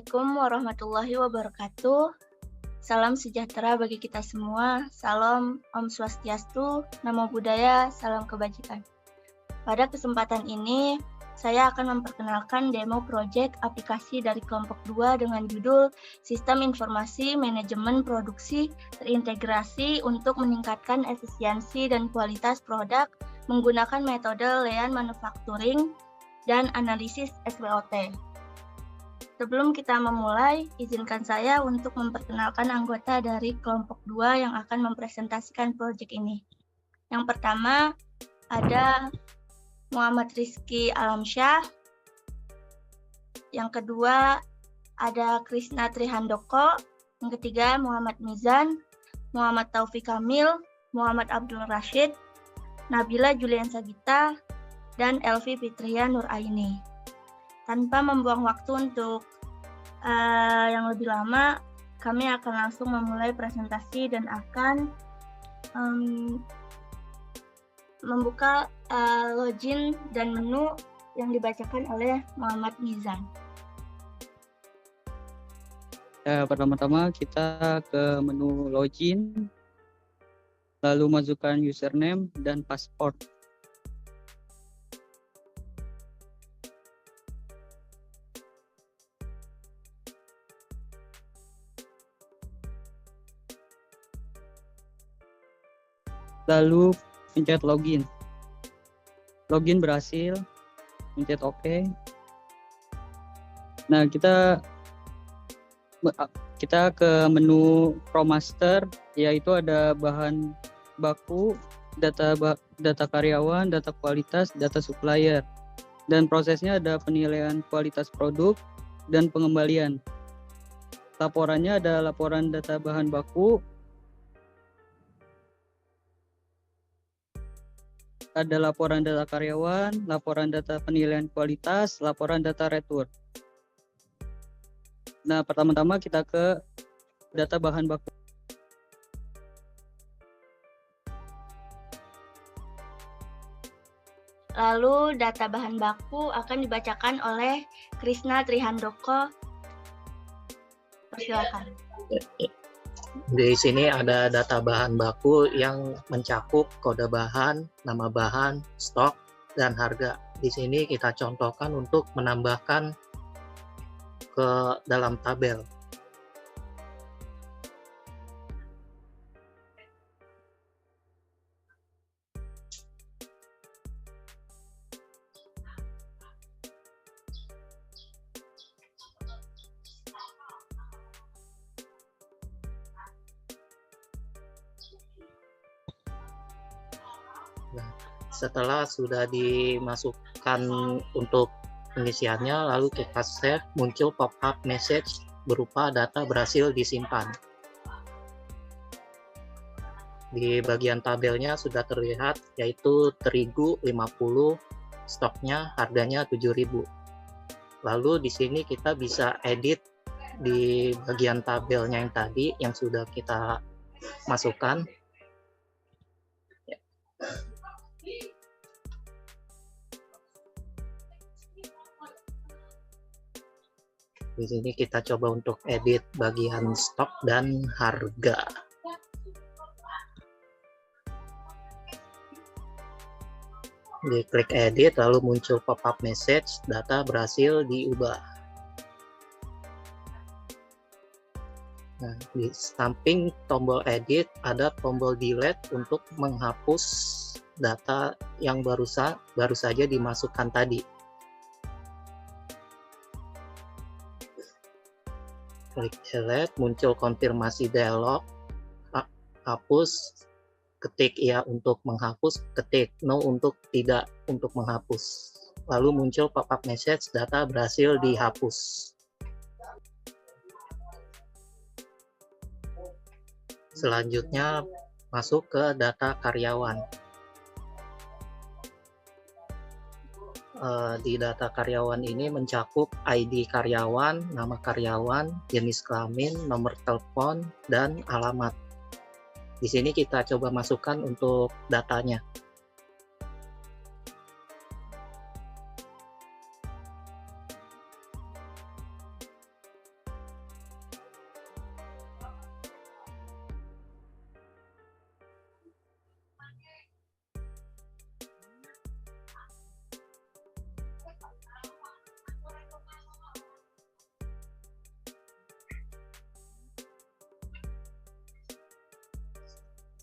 Assalamualaikum warahmatullahi wabarakatuh. Salam sejahtera bagi kita semua. Salam Om Swastiastu, Namo Buddhaya, salam kebajikan. Pada kesempatan ini, saya akan memperkenalkan demo proyek aplikasi dari kelompok 2 dengan judul Sistem Informasi Manajemen Produksi Terintegrasi untuk meningkatkan efisiensi dan kualitas produk menggunakan metode Lean Manufacturing dan analisis SWOT. Sebelum kita memulai, izinkan saya untuk memperkenalkan anggota dari kelompok 2 yang akan mempresentasikan proyek ini. Yang pertama, ada Muhammad Rizky Alamsyah. Yang kedua, ada Krisna Trihandoko. Yang ketiga, Muhammad Mizan, Muhammad Taufik Kamil, Muhammad Abdul Rashid, Nabila Julian Sagita, dan Elvi Fitria Nuraini. Tanpa membuang waktu untuk yang lebih lama, kami akan langsung memulai presentasi dan akan membuka login dan menu yang dibacakan oleh Muhammad Mizan. Pertama-tama kita ke menu login, lalu masukkan username dan password. Lalu pencet login. Login berhasil, pencet OK. Nah, kita ke menu ProMaster, yaitu ada bahan baku, data karyawan, data kualitas, data supplier. Dan prosesnya ada penilaian kualitas produk dan pengembalian. Laporannya ada laporan data bahan baku, ada laporan data karyawan, laporan data penilaian kualitas, laporan data retur. Nah, pertama-tama kita ke data bahan baku. Lalu data bahan baku akan dibacakan oleh Krisna Trihandoko. Silakan. Di sini ada data bahan baku yang mencakup kode bahan, nama bahan, stok, dan harga. Di sini kita contohkan untuk menambahkan ke dalam tabel. Nah, setelah sudah dimasukkan untuk pengisiannya, lalu kita save, muncul pop-up message berupa data berhasil disimpan. Di bagian tabelnya sudah terlihat, yaitu terigu 50, stoknya harganya 7.000. Lalu di sini kita bisa edit di bagian tabelnya yang tadi yang sudah kita masukkan. Di sini kita coba untuk edit bagian stok dan harga. Diklik edit, lalu muncul pop-up message, data berhasil diubah. Nah, di samping tombol edit ada tombol delete untuk menghapus data yang baru saja dimasukkan tadi. Klik delete, muncul konfirmasi dialog, hapus, ketik ya untuk menghapus, ketik no untuk tidak untuk menghapus. Lalu muncul pop-up message, data berhasil dihapus. Selanjutnya masuk ke data karyawan. Di data karyawan ini mencakup ID karyawan, nama karyawan, jenis kelamin, nomor telepon, dan alamat. Di sini kita coba masukkan untuk datanya.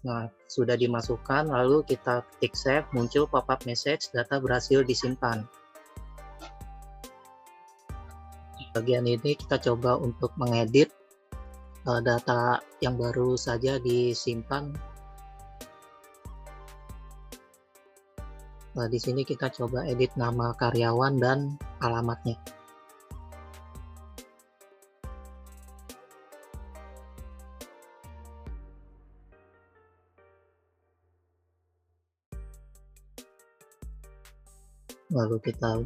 Nah, sudah dimasukkan, lalu kita klik save, muncul pop-up message, data berhasil disimpan. Bagian ini kita coba untuk mengedit data yang baru saja disimpan. Nah, di sini kita coba edit nama karyawan dan alamatnya. Lalu kita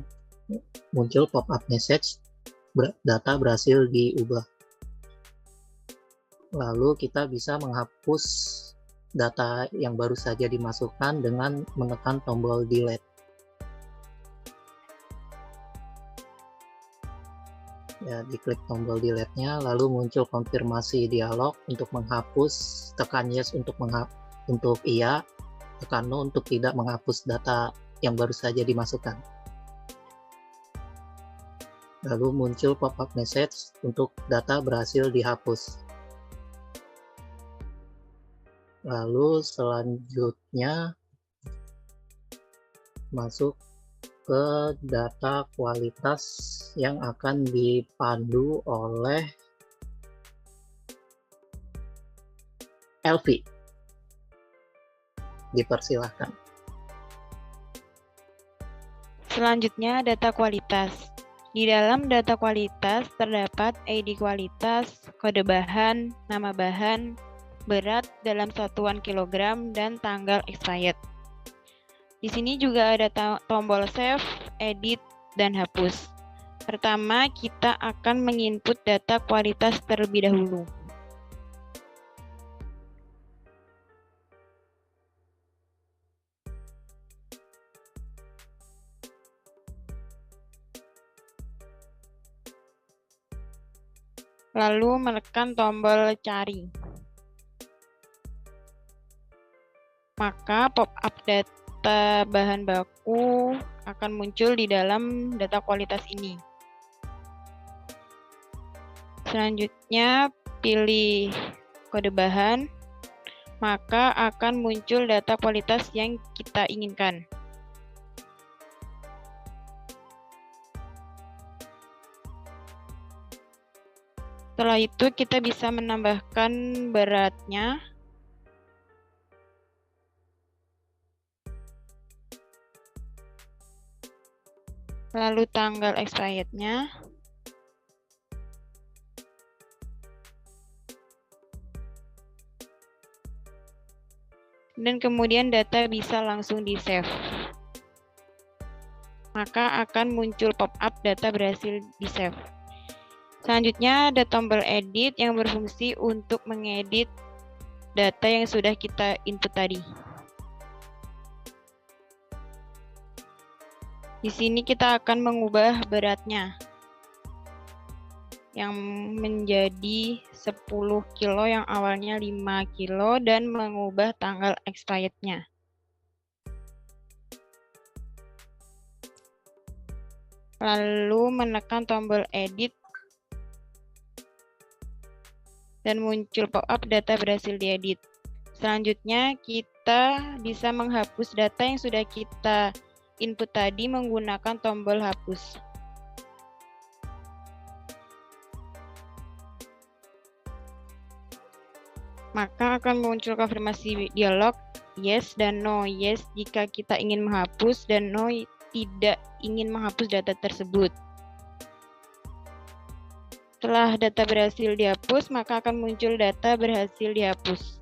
muncul pop-up message, data berhasil diubah. Lalu kita bisa menghapus data yang baru saja dimasukkan dengan menekan tombol delete. Ya, diklik tombol delete-nya, lalu muncul konfirmasi dialog untuk menghapus, tekan yes untuk iya, tekan no untuk tidak menghapus data yang baru saja dimasukkan. Lalu muncul pop-up message untuk data berhasil dihapus. Lalu selanjutnya masuk ke data kualitas yang akan dipandu oleh Elvi. Dipersilahkan. Selanjutnya data kualitas. Di dalam data kualitas terdapat ID kualitas, kode bahan, nama bahan, berat dalam satuan kilogram, dan tanggal expired. Di sini juga ada tombol save, edit, dan hapus. Pertama, kita akan menginput data kualitas terlebih dahulu. Lalu menekan tombol cari. Maka pop-up data bahan baku akan muncul di dalam data kualitas ini. Selanjutnya pilih kode bahan, maka akan muncul data kualitas yang kita inginkan. Setelah itu kita bisa menambahkan beratnya. Lalu tanggal expired-nya. Dan kemudian data bisa langsung di-save. Maka akan muncul pop-up data berhasil di-save. Selanjutnya ada tombol edit yang berfungsi untuk mengedit data yang sudah kita input tadi. Di sini kita akan mengubah beratnya yang menjadi 10 kilo yang awalnya 5 kilo dan mengubah tanggal expired-nya. Lalu menekan tombol edit dan muncul pop-up data berhasil diedit. Selanjutnya kita bisa menghapus data yang sudah kita input tadi menggunakan tombol hapus. Maka akan muncul konfirmasi dialog yes dan no. Yes jika kita ingin menghapus dan no tidak ingin menghapus data tersebut. Setelah data berhasil dihapus, maka akan muncul data berhasil dihapus.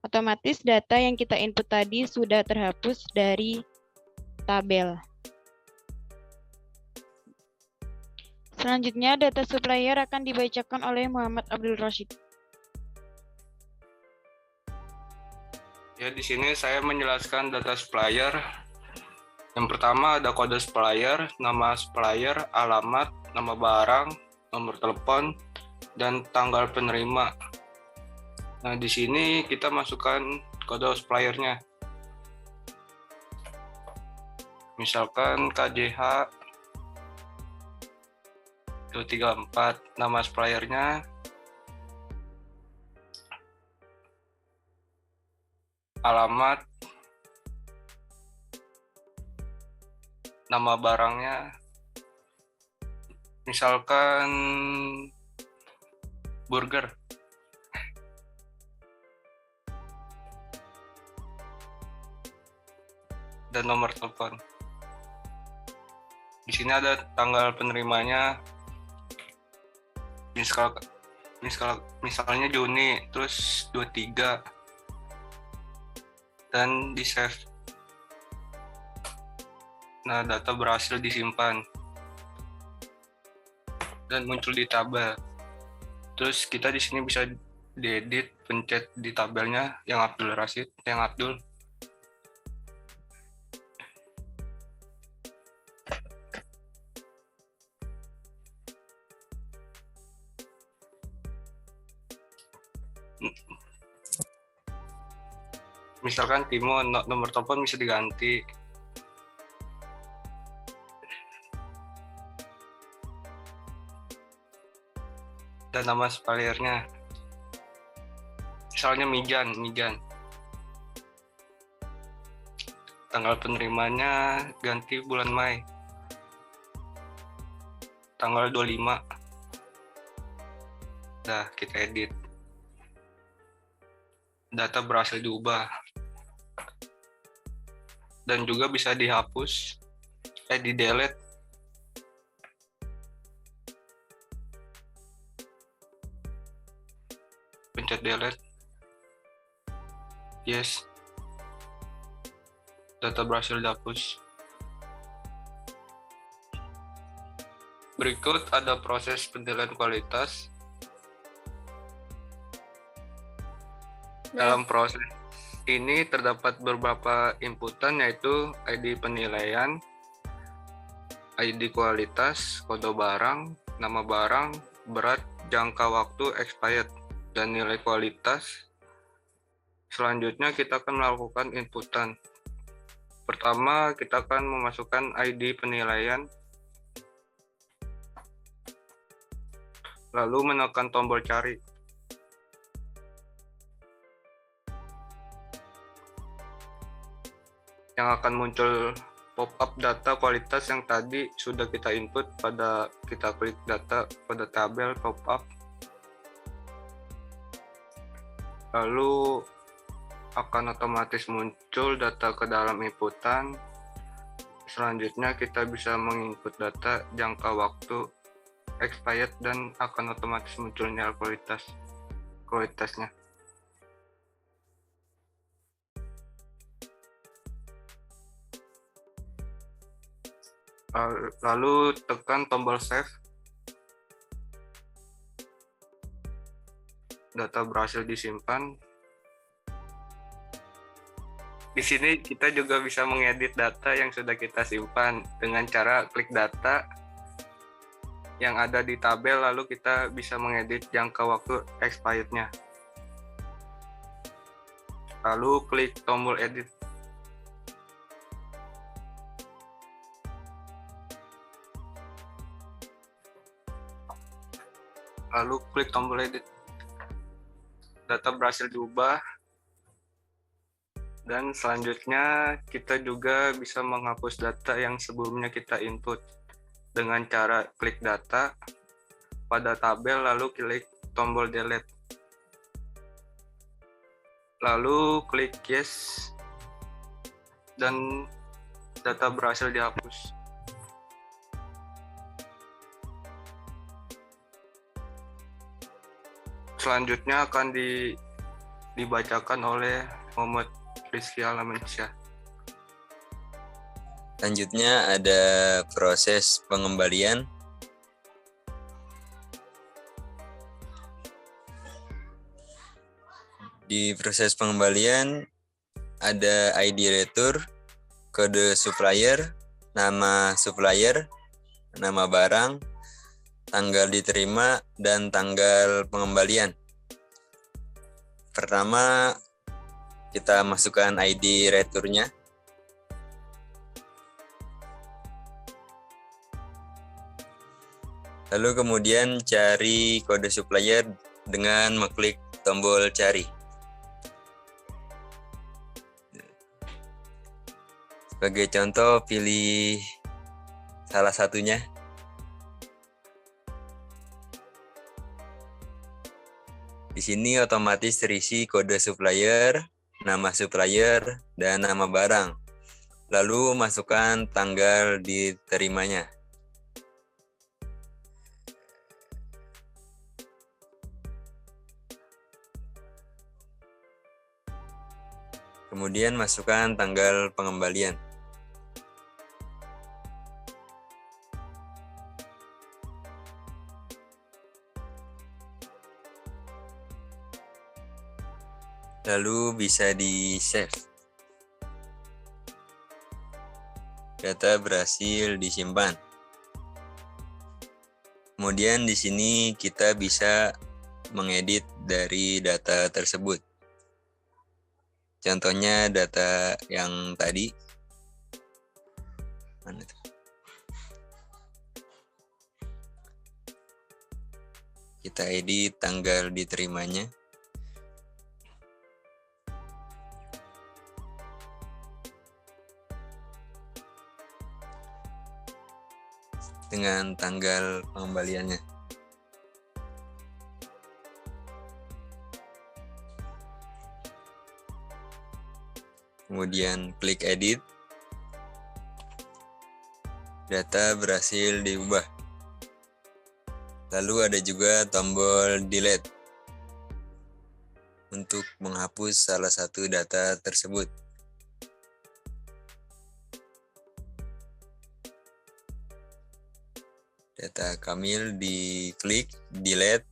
Otomatis data yang kita input tadi sudah terhapus dari tabel. Selanjutnya, data supplier akan dibacakan oleh Muhammad Abdul Rashid. Ya, di sini saya menjelaskan data supplier. Yang pertama ada kode supplier, nama supplier, alamat, nama barang, nomor telepon, dan tanggal penerima. Nah, di sini kita masukkan kode suppliernya. Misalkan KJH 234, nama suppliernya alamat, nama barangnya, misalkan burger, dan nomor telepon. Di sini ada tanggal penerimanya, misalnya Juni, terus 23, dan di save. Nah, data berhasil disimpan dan muncul di tabel. Terus kita di sini bisa diedit, pencet di tabelnya yang Abdul Rashid, yang Abdul. Misalkan Timo, nomor telepon bisa diganti. Dan nama suppliernya. Misalnya Mijan. Tanggal penerimanya ganti bulan Mei. Tanggal 25. Nah, kita edit. Data berhasil diubah. Dan juga bisa dihapus, di delete. Pencet delete. Yes. Data berhasil dihapus. Berikut ada proses penilaian kualitas. Dalam proses ini terdapat beberapa inputan, yaitu ID penilaian, ID kualitas, kode barang, nama barang, berat, jangka waktu, expired, dan nilai kualitas. Selanjutnya kita akan melakukan inputan. Pertama, kita akan memasukkan ID penilaian, lalu menekan tombol cari. Yang akan muncul pop-up data kualitas yang tadi sudah kita input pada kita klik data pada tabel pop-up. Lalu akan otomatis muncul data ke dalam inputan. Selanjutnya kita bisa menginput data, jangka waktu, expired, dan akan otomatis muncul nilai kualitasnya. Lalu tekan tombol save. Data berhasil disimpan. Di sini kita juga bisa mengedit data yang sudah kita simpan dengan cara klik data yang ada di tabel, lalu kita bisa mengedit jangka waktu expired-nya. Lalu klik tombol edit. Lalu klik tombol edit. Data berhasil diubah. Dan selanjutnya kita juga bisa menghapus data yang sebelumnya kita input dengan cara klik data pada tabel, lalu klik tombol delete. Lalu klik yes, dan data berhasil dihapus. Selanjutnya akan dibacakan oleh Muhammad Rizky Alamansyah. Selanjutnya ada proses pengembalian. Di proses pengembalian ada ID retur, kode supplier, nama supplier, nama barang, tanggal diterima, dan tanggal pengembalian. Pertama, kita masukkan ID returnya. Lalu kemudian cari kode supplier dengan mengklik tombol cari. Sebagai contoh, pilih salah satunya. Di sini otomatis terisi kode supplier, nama supplier, dan nama barang. Lalu masukkan tanggal diterimanya. Kemudian masukkan tanggal pengembalian. Lalu bisa di-save. Data berhasil disimpan. Kemudian di sini kita bisa mengedit dari data tersebut. Contohnya data yang tadi. Mana tuh? Kita edit tanggal diterimanya. Dengan tanggal pengembaliannya. Kemudian klik edit. Data berhasil diubah. Lalu ada juga tombol delete untuk menghapus salah satu data tersebut. Data Kamil diklik delete,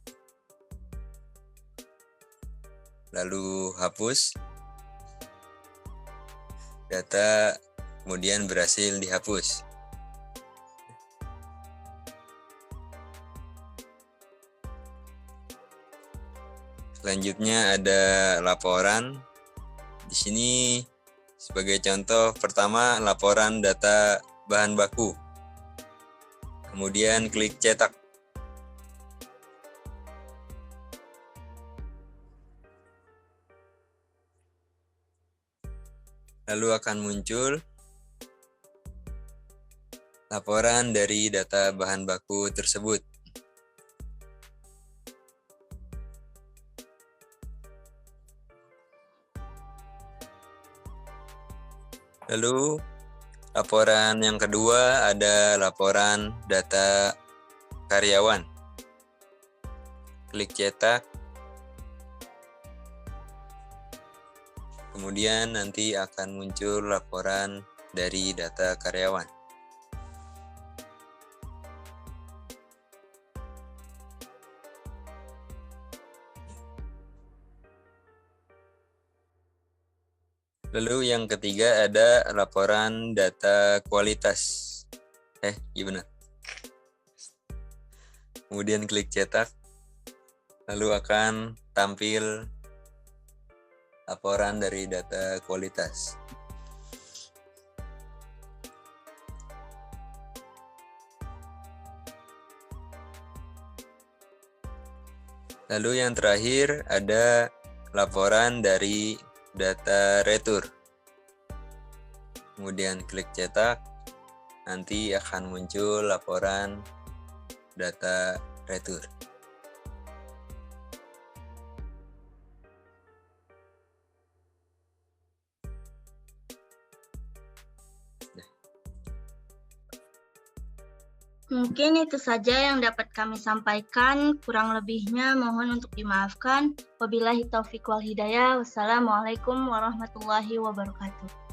lalu hapus. Data kemudian berhasil dihapus. Selanjutnya ada laporan. Di sini sebagai contoh pertama laporan data bahan baku. Kemudian klik cetak. Lalu akan muncul laporan dari data bahan baku tersebut. Lalu laporan yang kedua ada laporan data karyawan. Klik cetak. Kemudian nanti akan muncul laporan dari data karyawan. Lalu yang ketiga ada laporan data kualitas. Gimana? Kemudian klik cetak. Lalu akan tampil laporan dari data kualitas. Lalu yang terakhir ada laporan dari data retur. Kemudian klik cetak, nanti akan muncul laporan data retur. Mungkin itu saja yang dapat kami sampaikan. Kurang lebihnya mohon untuk dimaafkan. Wabillahi taufiq wal hidayah. Wassalamualaikum warahmatullahi wabarakatuh.